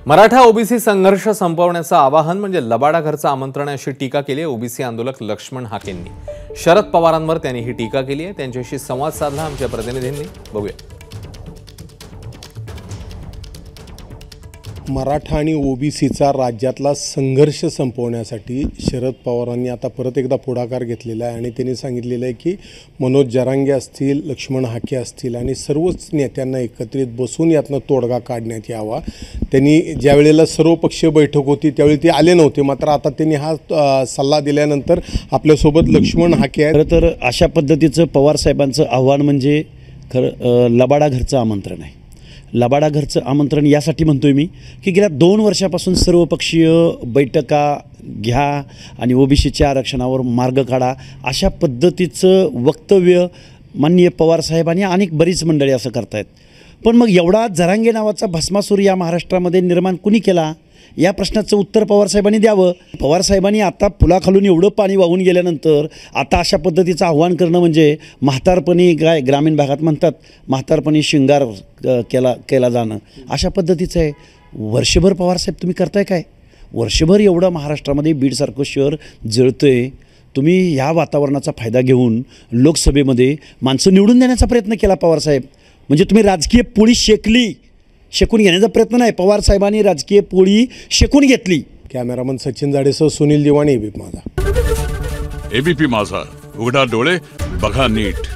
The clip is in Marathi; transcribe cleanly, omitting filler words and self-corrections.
मराठा ओबीसी संघर्ष संपवण्याचं आवाहन म्हणजे लबाडा घरचं आमंत्रण आहे अशी टीका केली आहे ओबीसी आंदोलक लक्ष्मण हाकेंनी। शरद पवारांवर त्यांनी ही टीका केली आहे। त्यांच्याशी संवाद साधला आमच्या प्रतिनिधींनी, बघूया। मराठा आणि ओबीसीचा राज्यातला संघर्ष संपवण्यासाठी शरद पवारांनी आता परत एकदा पुढाकार घेतलेला आहे आणि त्यांनी सांगितलेलं आहे की मनोज जरांगे असतील, लक्ष्मण हाके असतील आणि सर्वच नेत्यांना एकत्रित बसून यातनं तोडगा काढण्यात यावा। त्यांनी ज्या वेळेला सर्वपक्षीय बैठक होती त्यावेळी ते आले नव्हते, मात्र आता त्यांनी हा सल्ला दिल्यानंतर आपल्यासोबत लक्ष्मण हाके आहेत। खरं तर अशा पद्धतीचं पवार साहेबांचं आव्हान म्हणजे खरं लबाडा घरचं आमंत्रण आहे। लबाडा घरचं आमंत्रण यासाठी म्हणतोय मी की गेल्या 2 वर्षापासून सर्वपक्षीय बैठका घ्या आणि ओबीसीच्या आरक्षणावर मार्ग काढा अशा पद्धतीचं वक्तव्य माननीय पवार साहेब आणि अनेक बरीच मंडळी असं करतायत। पण मग एवढा जरांगे नावाचा भस्मासूर या महाराष्ट्रामध्ये निर्माण कुणी केला या प्रश्नाचं उत्तर पवार साहेबांनी द्यावं। पवार साहेबांनी आता पुलाखालून एवढं पाणी वाहून गेल्यानंतर आता अशा पद्धतीचं आव्हान करणं म्हणजे म्हातारपणी काय ग्रामीण भागात म्हणतात म्हातारपणी शिंगार केला जाणं अशा पद्धतीचं आहे। वर्षभर पवार साहेब तुम्ही करताय काय? वर्षभर एवढं महाराष्ट्रामध्ये बीडसारखं शहर जळतंय, तुम्ही ह्या वातावरणाचा फायदा घेऊन लोकसभेमध्ये माणसं निवडून देण्याचा प्रयत्न केला पवार साहेब। म्हणजे तुम्ही राजकीय पोळी शेकून घेण्याचा प्रयत्न नाही, पवार साहेबांनी राजकीय पोळी शेकून घेतली। कॅमेरामन सचिन जाडेसह सुनील दिवाणी, एबीपी माझा। एबीपी माझा, उघडा डोळे बघा नीट।